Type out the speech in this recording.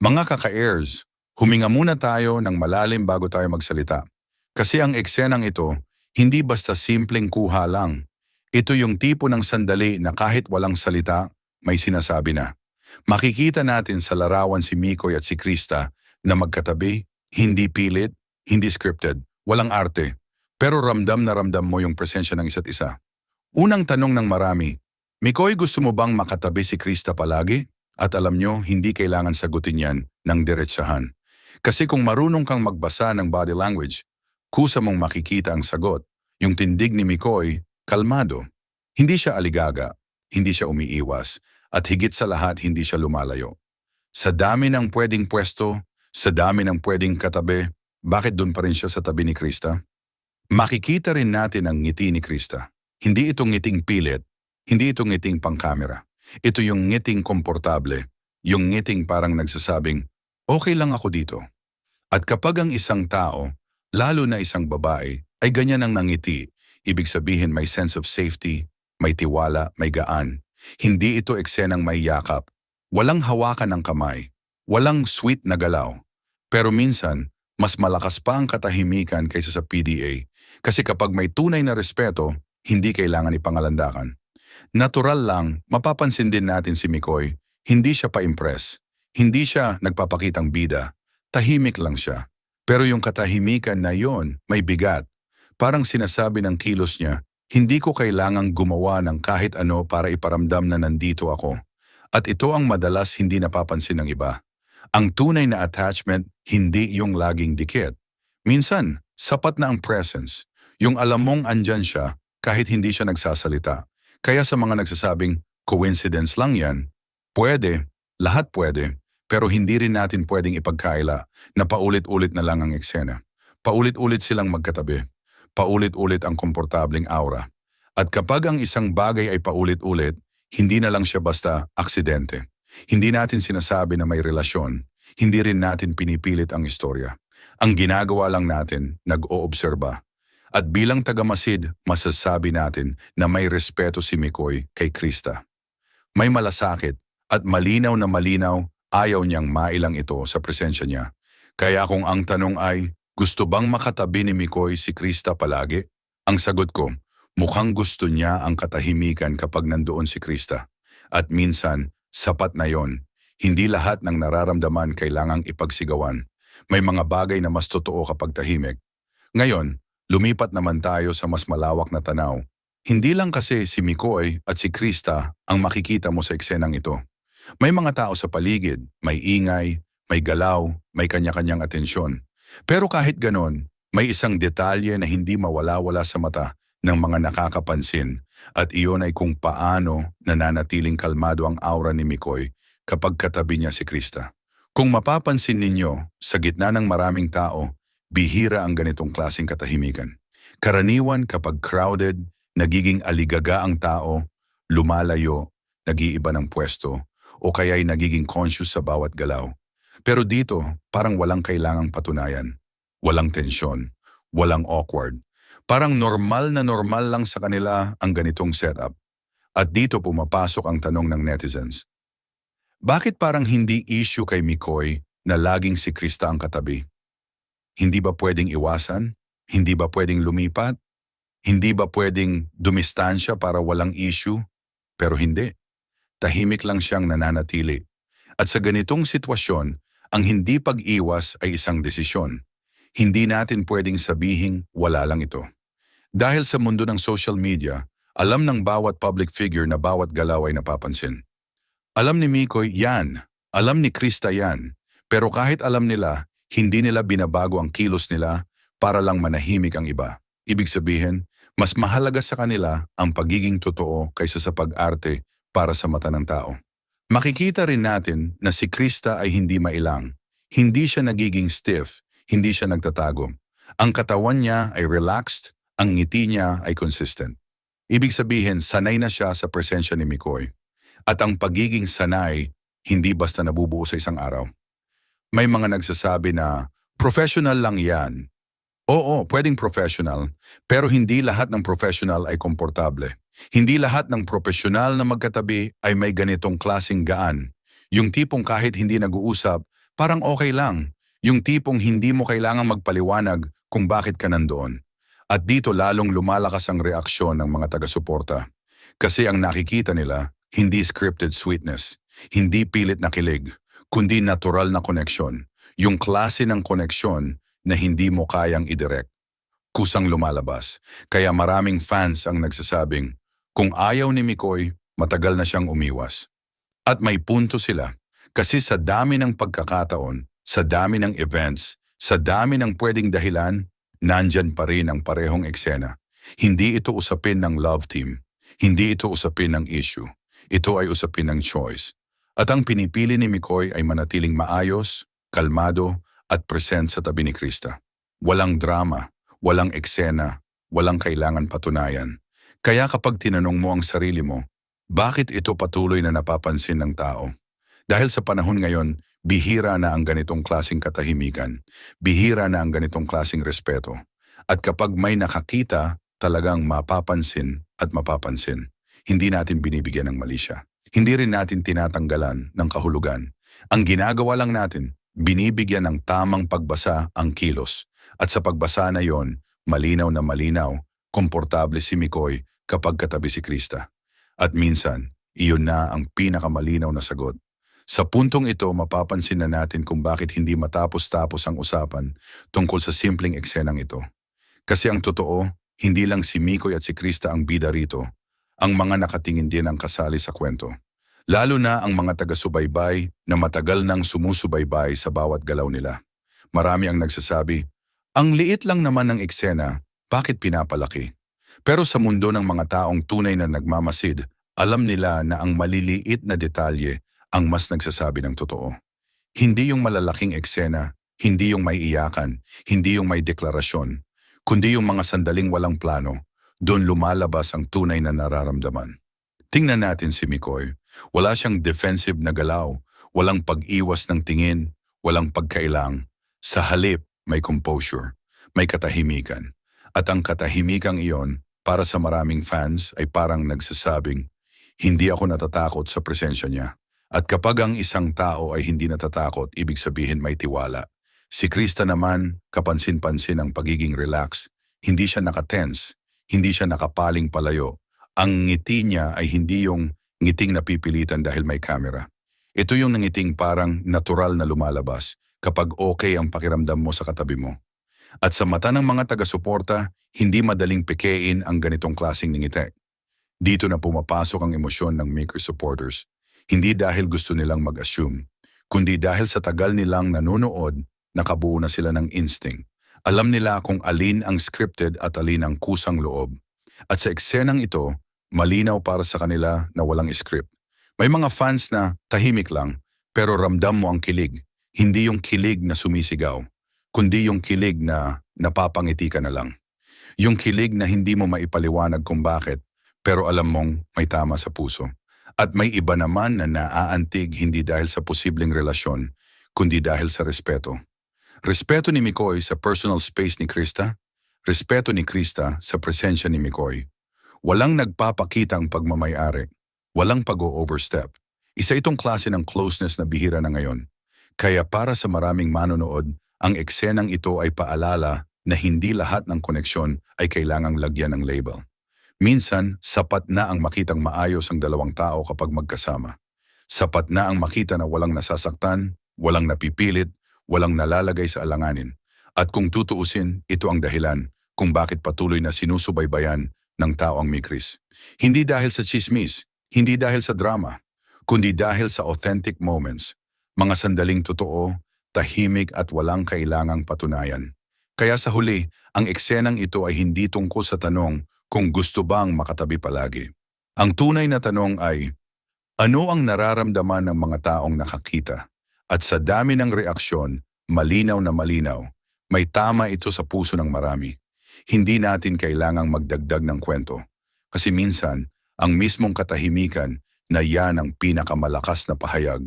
Mga kaka-airs, huminga muna tayo ng malalim bago tayo magsalita. Kasi ang eksenang ito, hindi basta simpleng kuha lang. Ito yung tipo ng sandali na kahit walang salita, may sinasabi na. Makikita natin sa larawan si Mikoy at si Krista na magkatabi, hindi pilit, hindi scripted, walang arte. Pero ramdam na ramdam mo yung presensya ng isa't isa. Unang tanong ng marami, Mikoy, gusto mo bang makatabi si Krista palagi? At alam nyo, hindi kailangan sagutin yan ng diretsahan. Kasi kung marunong kang magbasa ng body language, kusa mong makikita ang sagot. Yung tindig ni Mikoy, kalmado. Hindi siya aligaga, hindi siya umiiwas, at higit sa lahat hindi siya lumalayo. Sa dami ng pwedeng pwesto, sa dami ng pwedeng katabi, bakit doon pa rin siya sa tabi ni Krista? Makikita rin natin ang ngiti ni Krista. Hindi itong ngiting pilit, hindi itong ngiting pangkamera. Ito yung ngiting komportable, yung ngiting parang nagsasabing, okay lang ako dito. At kapag ang isang tao, lalo na isang babae, ay ganyan ang nangiti, ibig sabihin may sense of safety, may tiwala, may gaan. Hindi ito eksenang may yakap, walang hawakan ng kamay, walang sweet na galaw. Pero minsan, mas malakas pa ang katahimikan kaysa sa PDA kasi kapag may tunay na respeto, hindi kailangan ipangalandakan. Natural lang, mapapansin din natin si Mikoy, hindi siya pa-impress. Hindi siya nagpapakitang bida. Tahimik lang siya. Pero yung katahimikan na yon may bigat. Parang sinasabi ng kilos niya, hindi ko kailangang gumawa ng kahit ano para iparamdam na nandito ako. At ito ang madalas hindi napapansin ng iba. Ang tunay na attachment, hindi yung laging dikit. Minsan, sapat na ang presence. Yung alam mong andyan siya kahit hindi siya nagsasalita. Kaya sa mga nagsasabing, coincidence lang yan, pwede, lahat pwede, pero hindi rin natin pwedeng ipagkaila na paulit-ulit na lang ang eksena. Paulit-ulit silang magkatabi. Paulit-ulit ang komportabling aura. At kapag ang isang bagay ay paulit-ulit, hindi na lang siya basta aksidente. Hindi natin sinasabi na may relasyon. Hindi rin natin pinipilit ang istorya. Ang ginagawa lang natin, nag-oobserba. At bilang tagamasid, masasabi natin na may respeto si Mikoy kay Krista. May malasakit at malinaw na malinaw, ayaw niyang mailang ito sa presensya niya. Kaya kung ang tanong ay, gusto bang makatabi ni Mikoy si Krista palagi? Ang sagot ko, mukhang gusto niya ang katahimikan kapag nandoon si Krista. At minsan, sapat na yon. Hindi lahat ng nararamdaman kailangang ipagsigawan. May mga bagay na mas totoo kapag tahimik. Ngayon, lumipat naman tayo sa mas malawak na tanaw. Hindi lang kasi si Mikoy at si Krista ang makikita mo sa eksenang ito. May mga tao sa paligid, may ingay, may galaw, may kanya-kanyang atensyon. Pero kahit ganon, may isang detalye na hindi mawala-wala sa mata ng mga nakakapansin at iyon ay kung paano nananatiling kalmado ang aura ni Mikoy kapag katabi niya si Krista. Kung mapapansin ninyo, sa gitna ng maraming tao, bihira ang ganitong klaseng katahimikan. Karaniwan kapag crowded, nagiging aligaga ang tao, lumalayo, nag-iiba ng pwesto, o kaya'y nagiging conscious sa bawat galaw. Pero dito, parang walang kailangang patunayan. Walang tensyon, walang awkward. Parang normal na normal lang sa kanila ang ganitong setup. At dito pumapasok ang tanong ng netizens. Bakit parang hindi issue kay Mikoy na laging si Krista ang katabi? Hindi ba pwedeng iwasan? Hindi ba pwedeng lumipat? Hindi ba pwedeng dumistansya para walang issue? Pero hindi. Tahimik lang siyang nananatili. At sa ganitong sitwasyon, ang hindi pag-iwas ay isang desisyon. Hindi natin pwedeng sabihing wala lang ito. Dahil sa mundo ng social media, alam ng bawat public figure na bawat galaw ay napapansin. Alam ni Mikoy yan. Alam ni Krista yan. Pero kahit alam nila, hindi nila binabago ang kilos nila para lang manahimik ang iba. Ibig sabihin, mas mahalaga sa kanila ang pagiging totoo kaysa sa pag-arte para sa mata ng tao. Makikita rin natin na si Krista ay hindi mailang. Hindi siya nagiging stiff, hindi siya nagtatago. Ang katawan niya ay relaxed, ang ngiti niya ay consistent. Ibig sabihin, sanay na siya sa presensya ni Mikoy. At ang pagiging sanay, hindi basta nabubuo sa isang araw. May mga nagsasabi na, professional lang yan. Oo, pwedeng professional, pero hindi lahat ng professional ay komportable. Hindi lahat ng professional na magkatabi ay may ganitong klaseng gaan. Yung tipong kahit hindi nag-uusap, Parang okay lang. Yung tipong hindi mo kailangang magpaliwanag kung bakit ka nandoon. At dito lalong lumalakas ang reaksyon ng mga taga-suporta. Kasi ang nakikita nila, hindi scripted sweetness, hindi pilit na kilig, kundi natural na koneksyon. Yung klase ng koneksyon na hindi mo kayang idirect. Kusang lumalabas. Kaya maraming fans ang nagsasabing, kung ayaw ni Mikoy, matagal na siyang umiwas. At may punto sila. Kasi sa dami ng pagkakataon, sa dami ng events, sa dami ng pwedeng dahilan, nandyan pa rin ang parehong eksena. Hindi ito usapin ng love team. Hindi ito usapin ng issue. Ito ay usapin ng choice. At ang pinipili ni Mikoy ay manatiling maayos, kalmado, at present sa tabi ni Krista. Walang drama, walang eksena, walang kailangan patunayan. Kaya kapag tinanong mo ang sarili mo, bakit ito patuloy na napapansin ng tao? Dahil sa panahon ngayon, bihira na ang ganitong klaseng katahimikan. Bihira na ang ganitong klaseng respeto. At kapag may nakakita, talagang mapapansin at mapapansin. Hindi natin binibigyan ng mali siya. Hindi rin natin tinatanggalan ng kahulugan. Ang ginagawa lang natin, binibigyan ng tamang pagbasa ang kilos. At sa pagbasa na yon, malinaw na malinaw, komportable si Mikoy kapag katabi si Krista. At minsan, iyon na ang pinakamalinaw na sagot. Sa puntong ito, mapapansin na natin kung bakit hindi matapos-tapos ang usapan tungkol sa simpleng eksenang ito. Kasi ang totoo, hindi lang si Mikoy at si Krista ang bida rito. Ang mga nakatingin din ang kasali sa kwento. Lalo na ang mga taga-subaybay na matagal nang sumusubaybay sa bawat galaw nila. Marami ang nagsasabi, ang liit lang naman ng eksena, bakit pinapalaki? Pero sa mundo ng mga taong tunay na nagmamasid, alam nila na ang maliliit na detalye ang mas nagsasabi ng totoo. Hindi yung malalaking eksena, hindi yung may iyakan, hindi yung may deklarasyon, kundi yung mga sandaling walang plano, doon lumalabas ang tunay na nararamdaman. Tingnan natin si Mikoy. Wala siyang defensive na galaw, walang pag-iwas ng tingin, walang pagkailang. Sa halip, may composure, may katahimikan. At ang katahimikang iyon, para sa maraming fans, ay parang nagsasabing, hindi ako natatakot sa presensya niya. At kapag ang isang tao ay hindi natatakot, ibig sabihin may tiwala. Si Krista naman, kapansin-pansin ang pagiging relax. Hindi siya nakatense, hindi siya nakapaling palayo. Ang ngiti niya ay hindi yung ngiting napipilitan dahil may camera. Ito yung nangiting parang natural na lumalabas kapag okay ang pakiramdam mo sa katabi mo. At sa mata ng mga taga-suporta, hindi madaling pikein ang ganitong klaseng ngiti. Dito na pumapasok ang emosyon ng Maker supporters. Hindi dahil gusto nilang mag-assume, kundi dahil sa tagal nilang nanonood, nakabuo na sila ng instinct. Alam nila kung alin ang scripted at alin ang kusang loob. At sa eksenang ito, malinaw para sa kanila na walang script. May mga fans na tahimik lang, pero ramdam mo ang kilig. Hindi yung kilig na sumisigaw, kundi yung kilig na napapangiti ka na lang. Yung kilig na hindi mo maipaliwanag kung bakit, pero alam mong may tama sa puso. At may iba naman na naaantig hindi dahil sa posibleng relasyon, kundi dahil sa respeto. Respeto ni Mikoy sa personal space ni Krista, respeto ni Krista sa presensya ni Mikoy. Walang nagpapakitang pagmamayari, walang pag-o-overstep. Isa itong klase ng closeness na bihira na ngayon. Kaya para sa maraming manonood, ang eksenang ito ay paalala na hindi lahat ng koneksyon ay kailangang lagyan ng label. Minsan, sapat na ang makitang maayos ang dalawang tao kapag magkasama. Sapat na ang makita na walang nasasaktan, walang napipilit, walang nalalagay sa alanganin. At kung tutuusin, ito ang dahilan kung bakit patuloy na sinusubaybayan ng tao ang Mikris. Hindi dahil sa chismis, hindi dahil sa drama, kundi dahil sa authentic moments, mga sandaling totoo, tahimik at walang kailangang patunayan. Kaya sa huli, ang eksenang ito ay hindi tungkol sa tanong kung gusto bang makatabi palagi. Ang tunay na tanong ay, ano ang nararamdaman ng mga taong nakakita? At sa dami ng reaksyon, malinaw na malinaw, may tama ito sa puso ng marami. Hindi natin kailangang magdagdag ng kwento. Kasi minsan, ang mismong katahimikan na yan ang pinakamalakas na pahayag